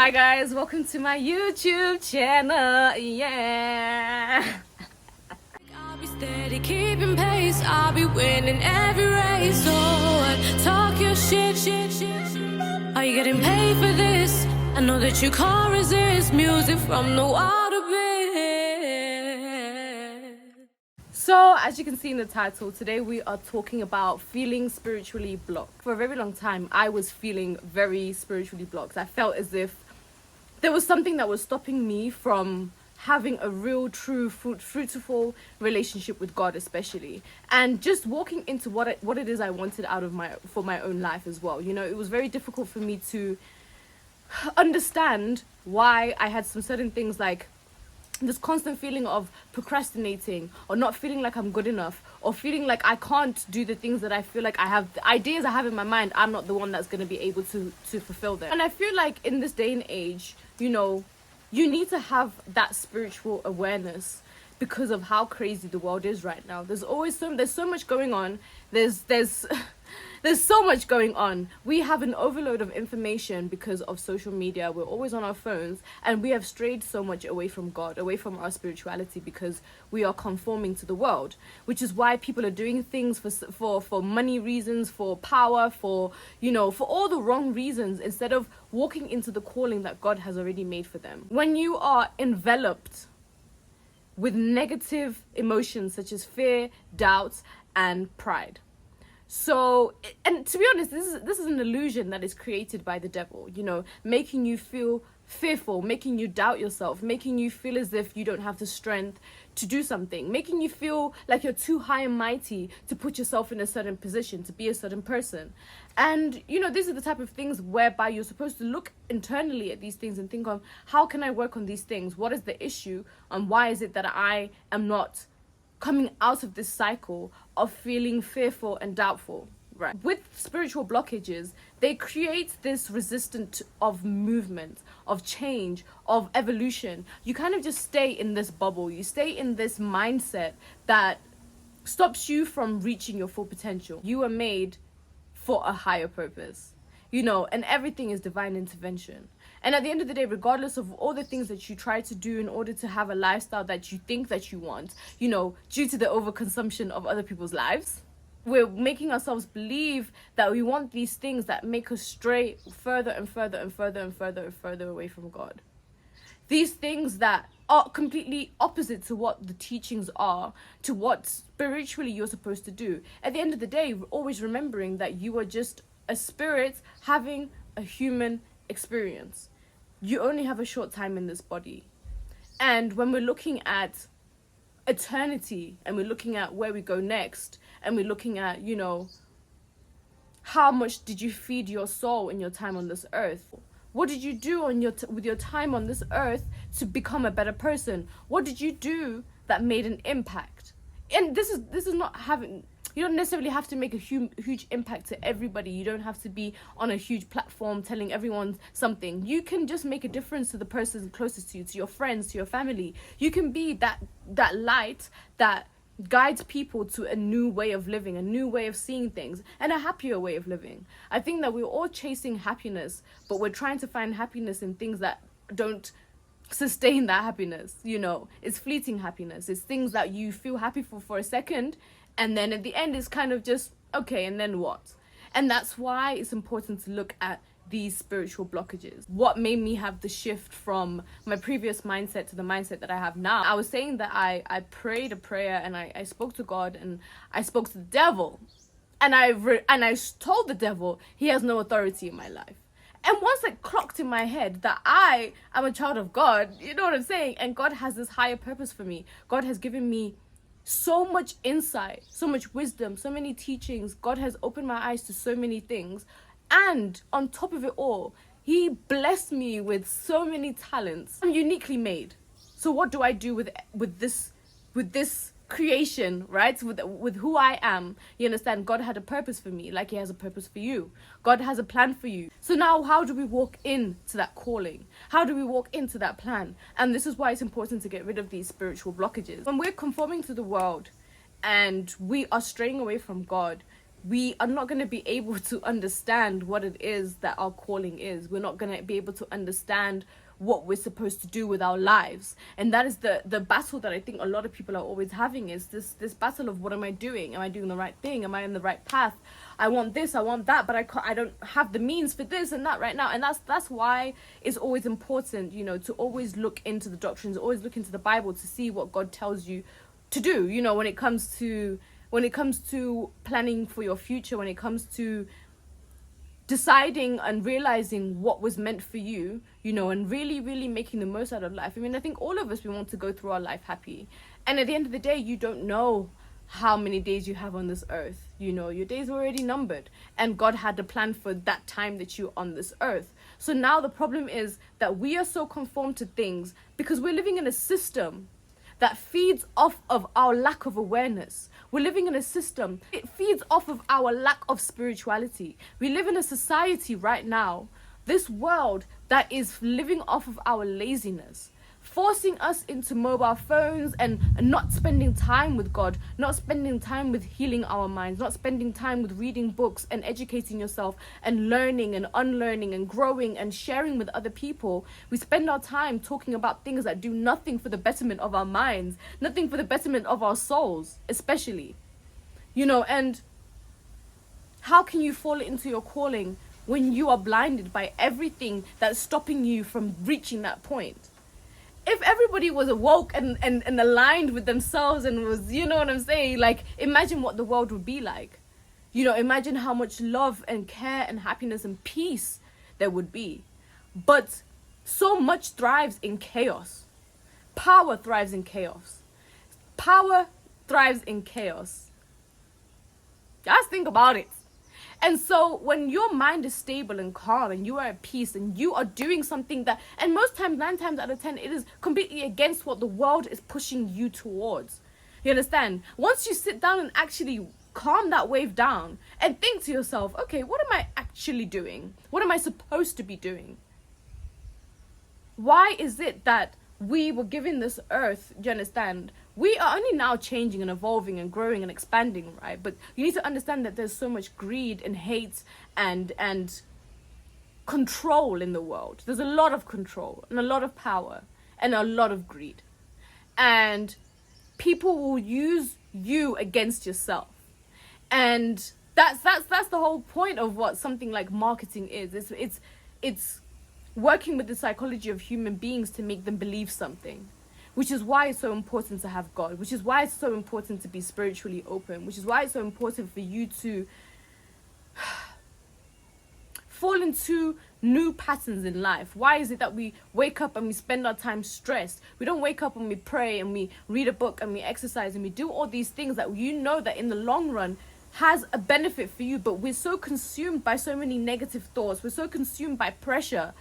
Hi guys, welcome to my YouTube channel. Yeah. I'll be steady, keeping pace. I'll be winning every race. So what? Talk your shit. Are you getting paid for this? I know that you can't resist music from the water bed. So, as you can see in the title, today we are talking about feeling spiritually blocked. For a very long time, I was feeling very spiritually blocked. I felt as if there was something that was stopping me from having a real, true, fruitful relationship with God, especially, and just walking into what it is I wanted out of for my own life as well. You know, it was very difficult for me to understand why I had some certain things, like this constant feeling of procrastinating, or not feeling like I'm good enough, or feeling like I can't do the things that I feel like I have, the ideas I have in my mind, I'm not the one that's going to be able to fulfill them. And I feel like in this day and age, you know, you need to have that spiritual awareness because of how crazy the world is right now. There's so much going on. There's so much going on. We have an overload of information because of social media. We're always on our phones, and we have strayed so much away from God, away from our spirituality, because we are conforming to the world, which is why people are doing things for money reasons, for power, for all the wrong reasons, instead of walking into the calling that God has already made for them. When you are enveloped with negative emotions such as fear, doubt, and pride. So, and to be honest, this is an illusion that is created by the devil, you know, making you feel fearful, making you doubt yourself, making you feel as if you don't have the strength to do something, making you feel like you're too high and mighty to put yourself in a certain position, to be a certain person. And, you know, these are the type of things whereby you're supposed to look internally at these things and think of, how can I work on these things? What is the issue? And why is it that I am not coming out of this cycle of feeling fearful and doubtful? Right. With spiritual blockages, they create this resistance of movement, of change, of evolution. You kind of just stay in this bubble. You stay in this mindset that stops you from reaching your full potential. You are made for a higher purpose, you know, and everything is divine intervention. And at the end of the day, regardless of all the things that you try to do in order to have a lifestyle that you think that you want, you know, due to the overconsumption of other people's lives, we're making ourselves believe that we want these things that make us stray further and further and further and further and further away from God. These things that are completely opposite to what the teachings are, to what spiritually you're supposed to do. At the end of the day, always remembering that you are just a spirit having a human experience. You only have a short time in this body. And when we're looking at eternity, and we're looking at where we go next, and we're looking at, you know, how much did you feed your soul in your time on this earth? What did you do with your time on this earth to become a better person? What did you do that made an impact? And this is not having, you don't necessarily have to make a huge impact to everybody. You don't have to be on a huge platform telling everyone something. You can just make a difference to the person closest to you, to your friends, to your family. You can be that light that guides people to a new way of living, a new way of seeing things, and a happier way of living. I think that we're all chasing happiness, but we're trying to find happiness in things that don't sustain that happiness. You know, it's fleeting happiness. It's things that you feel happy for a second, and then at the end it's kind of just, okay, and then what? And that's why it's important to look at these spiritual blockages. What made me have the shift from my previous mindset to the mindset that I have now? I was saying that I prayed a prayer, and I spoke to God, and I spoke to the devil, and I told the devil he has no authority in my life. And once it clocked in my head that I am a child of God, you know what I'm saying? And God has this higher purpose for me. God has given me so much insight, so much wisdom, so many teachings. God has opened my eyes to so many things. And on top of it all, he blessed me with so many talents. I'm uniquely made. So what do I do with this creation, right? With who I am? You understand? God had a purpose for me, like he has a purpose for you. God has a plan for you. So now how do we walk into that calling? How do we walk into that plan? And this is why it's important to get rid of these spiritual blockages. When we're conforming to the world and we are straying away from God, we are not going to be able to understand what it is that our calling is. We're not going to be able to understand what we're supposed to do with our lives. And that is the battle that I think a lot of people are always having, is this battle of, what am I doing? Am I doing the right thing? Am I in the right path? I want this, I want that, but I don't have the means for this and that right now. And that's why it's always important, you know, to always look into the doctrines, always look into the Bible to see what God tells you to do, you know, when it comes to planning for your future, when it comes to deciding and realizing what was meant for you, you know, and really, really making the most out of life. I mean, I think all of us, we want to go through our life happy. And at the end of the day, you don't know how many days you have on this earth. You know, your days are already numbered. And God had a plan for that time that you're on this earth. So now the problem is that we are so conformed to things because we're living in a system that feeds off of our lack of awareness. We're living in a system, it feeds off of our lack of spirituality. We live in a society right now, this world, that is living off of our laziness, forcing us into mobile phones and not spending time with God, not spending time with healing our minds, not spending time with reading books and educating yourself and learning and unlearning and growing and sharing with other people. We spend our time talking about things that do nothing for the betterment of our minds, nothing for the betterment of our souls, especially. You know, and how can you fall into your calling when you are blinded by everything that's stopping you from reaching that point? If everybody was awoke and aligned with themselves and was, you know what I'm saying? Like, imagine what the world would be like. You know, imagine how much love and care and happiness and peace there would be. But so much thrives in chaos. Power thrives in chaos. Power thrives in chaos. Just think about it. And so when your mind is stable and calm and you are at peace and you are doing something that, and most times, 9 times out of 10, it is completely against what the world is pushing you towards. You understand? Once you sit down and actually calm that wave down and think to yourself, okay, what am I actually doing? What am I supposed to be doing? Why is it that we were given this earth, do you understand? We are only now changing and evolving and growing and expanding, right? But you need to understand that there's so much greed and hate and control in the world. There's a lot of control and a lot of power and a lot of greed. And people will use you against yourself. And that's the whole point of what something like marketing is. It's working with the psychology of human beings to make them believe something. Which is why it's so important to have God. Which is why it's so important to be spiritually open. Which is why it's so important for you to fall into new patterns in life. Why is it that we wake up and we spend our time stressed? We don't wake up and we pray and we read a book and we exercise and we do all these things that you know that in the long run has a benefit for you. But we're so consumed by so many negative thoughts. We're so consumed by pressure.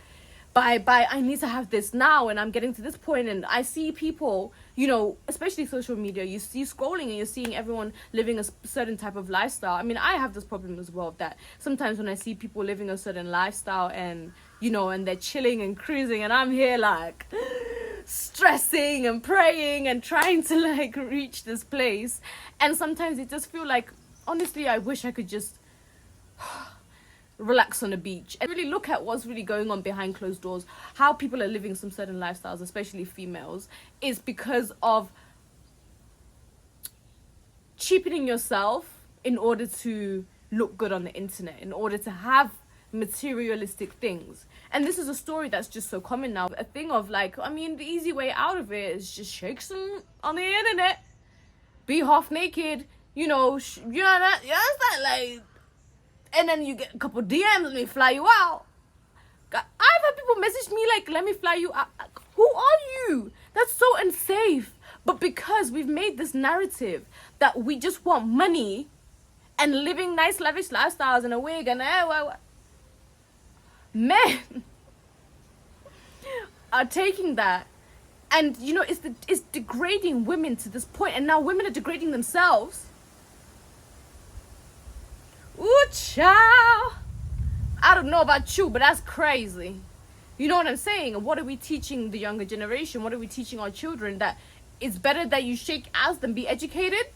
By I need to have this now and I'm getting to this point, and I see people, you know, especially social media, you see scrolling and you're seeing everyone living a certain type of lifestyle. I mean, I have this problem as well, that sometimes when I see people living a certain lifestyle and, you know, and they're chilling and cruising and I'm here like stressing and praying and trying to like reach this place, and sometimes it just feel like, honestly, I wish I could just relax on the beach and really look at what's really going on behind closed doors. How people are living some certain lifestyles, especially females, is because of cheapening yourself in order to look good on the internet, in order to have materialistic things. And this is a story that's just so common now, a thing of like, I mean, the easy way out of it is just shake some on the internet, be half naked, you know, you know that, you understand, like, and then you get a couple DMs, let me fly you out. I've had people message me like, let me fly you out. Who are you? That's so unsafe. But because we've made this narrative that we just want money and living nice lavish lifestyles in a wig and men are taking that, and you know, it's degrading women to this point, and now women are degrading themselves. Ooh, child. I don't know about you, but that's crazy. You know what I'm saying? And what are we teaching the younger generation? What are we teaching our children? That it's better that you shake ass than be educated?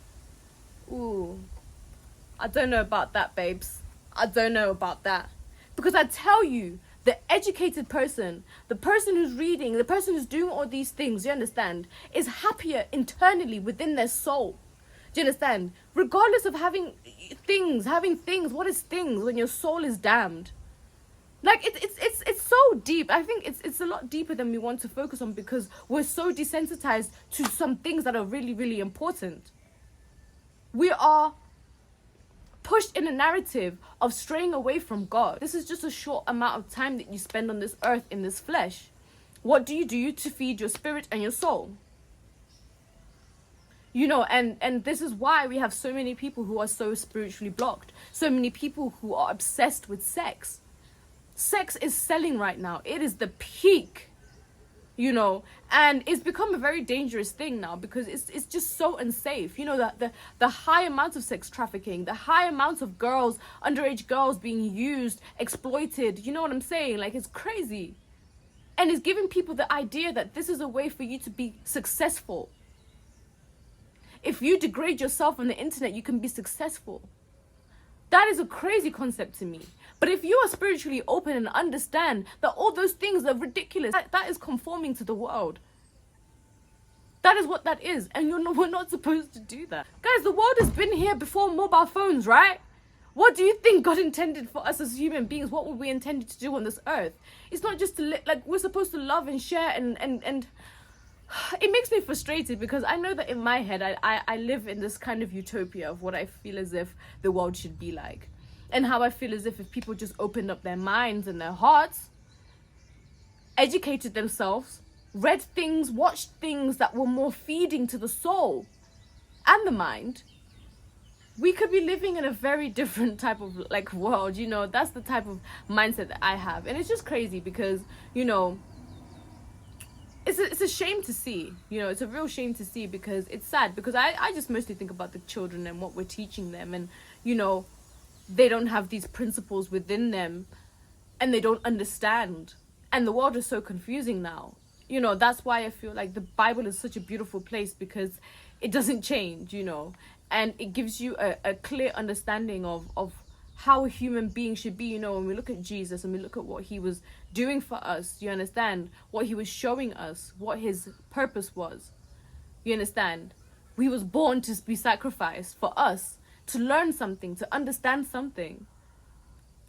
Ooh. I don't know about that, babes. I don't know about that. Because I tell you, the educated person, the person who's reading, the person who's doing all these things, you understand, is happier internally within their soul. Do you understand? Regardless of having things, what is things when your soul is damned? Like, it's so deep. I think it's a lot deeper than we want to focus on, because we're so desensitized to some things that are really, really important. We are pushed in a narrative of straying away from God. This is just a short amount of time that you spend on this earth in this flesh. What do you do to feed your spirit and your soul? You know, and this is why we have so many people who are so spiritually blocked. So many people who are obsessed with sex. Sex is selling right now. It is the peak, you know, and it's become a very dangerous thing now, because it's just so unsafe. You know, that the high amounts of sex trafficking, the high amounts of girls, underage girls being used, exploited, you know what I'm saying? Like, it's crazy. And it's giving people the idea that this is a way for you to be successful. If you degrade yourself on the internet, you can be successful. That is a crazy concept to me. But if you are spiritually open and understand that all those things are ridiculous, that is conforming to the world. That is what that is. And we're not supposed to do that. Guys, the world has been here before mobile phones, right? What do you think God intended for us as human beings? What were we intended to do on this earth? It's not just to like, we're supposed to love and share and it makes me frustrated, because I know that in my head I live in this kind of utopia of what I feel as if the world should be like, and how I feel as if people just opened up their minds and their hearts, educated themselves, read things, watched things that were more feeding to the soul and the mind, we could be living in a very different type of like world. You know, that's the type of mindset that I have. And it's just crazy, because, you know, it's a shame to see. You know, it's a real shame to see, because it's sad, because I just mostly think about the children and what we're teaching them, and, you know, they don't have these principles within them, and they don't understand, and the world is so confusing now. You know, that's why I feel like the Bible is such a beautiful place, because it doesn't change, you know, and it gives you a clear understanding of how a human being should be. You know, when we look at Jesus and we look at what he was doing for us, you understand, what he was showing us, what his purpose was, you understand, he was born to be sacrificed for us, to learn something, to understand something.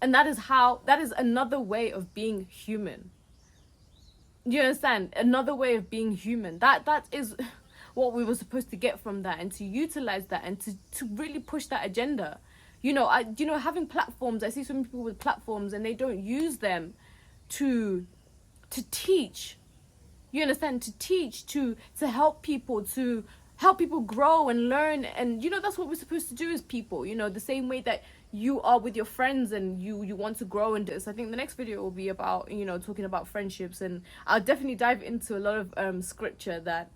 And that is another way of being human. You understand? Another way of being human. That is what we were supposed to get from that, and to utilize that, and to really push that agenda. You know, having platforms, I see so many people with platforms and they don't use them to teach. You understand? To teach, to help people, to help people grow and learn. And, you know, that's what we're supposed to do as people. You know, the same way that you are with your friends and you want to grow in this. I think the next video will be about, you know, talking about friendships, and I'll definitely dive into a lot of scripture that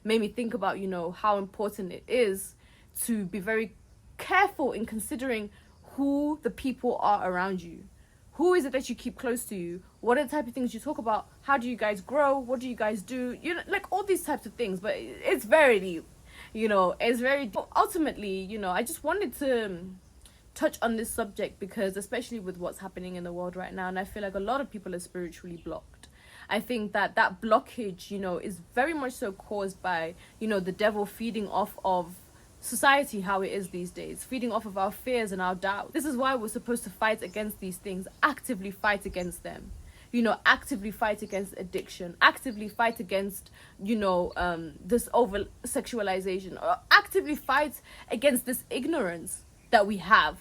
made me think about, you know, how important it is to be very careful in considering who the people are around you. Who is it that you keep close to you? What are the type of things you talk about? How do you guys grow? What do you guys do? You know, like all these types of things. But it's very deep, you know, it's very deep. Ultimately, you know, I just wanted to touch on this subject, because especially with what's happening in the world right now, and I feel like a lot of people are spiritually blocked. I think that blockage, you know, is very much so caused by, you know, the devil feeding off of society, how it is these days, feeding off of our fears and our doubts. This is why we're supposed to fight against these things, actively fight against them, you know, actively fight against addiction, actively fight against, you know, this over sexualization, or actively fight against this ignorance that we have,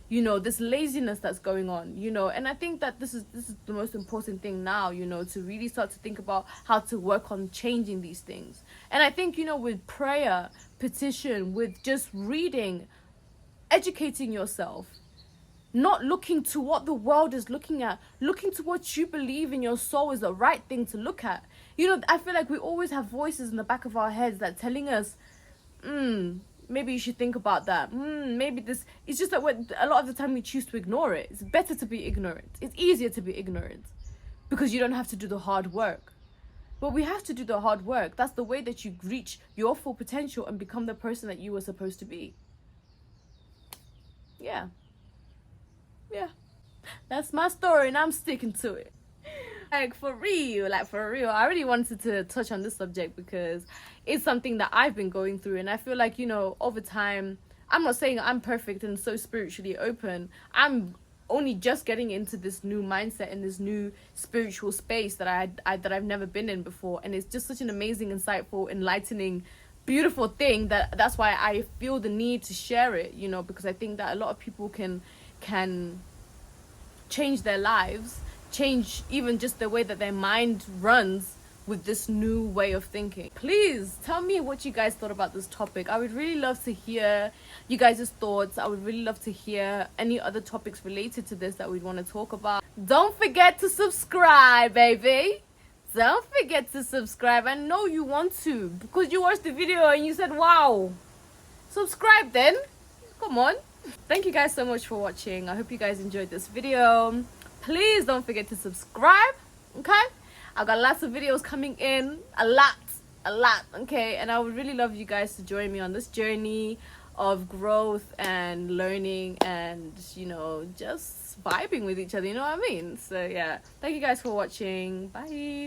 you know, this laziness that's going on, you know. And I think that this is the most important thing now, you know, to really start to think about how to work on changing these things. And I think, you know, with prayer, petition, with just reading, educating yourself, not looking to what the world is looking at, looking to what you believe in your soul is the right thing to look at. You know, I feel like we always have voices in the back of our heads that telling us, maybe you should think about that. Maybe this. It's just that a lot of the time we choose to ignore it. It's better to be ignorant. It's easier to be ignorant, because you don't have to do the hard work. But we have to do the hard work. That's the way that you reach your full potential and become the person that you were supposed to be. yeah, that's my story, and I'm sticking to it. Like for real, I really wanted to touch on this subject because it's something that I've been going through, and I feel like, you know, over time, I'm not saying I'm perfect and so spiritually open. I'm only just getting into this new mindset and this new spiritual space that I've never been in before, and it's just such an amazing, insightful, enlightening, beautiful thing that's why I feel the need to share it, you know, because I think that a lot of people can change their lives, change even just the way that their mind runs with this new way of thinking. Please tell me what you guys thought about this topic. I would really love to hear you guys' thoughts. I would really love to hear any other topics related to this that we'd want to talk about. Don't forget to subscribe, baby. Don't forget to subscribe. I know you want to because you watched the video and you said, wow. Subscribe then. Come on. Thank you guys so much for watching. I hope you guys enjoyed this video. Please don't forget to subscribe, okay? I've got lots of videos coming in, a lot, okay? And I would really love you guys to join me on this journey of growth and learning and, you know, just vibing with each other, you know what I mean? So yeah, thank you guys for watching. Bye.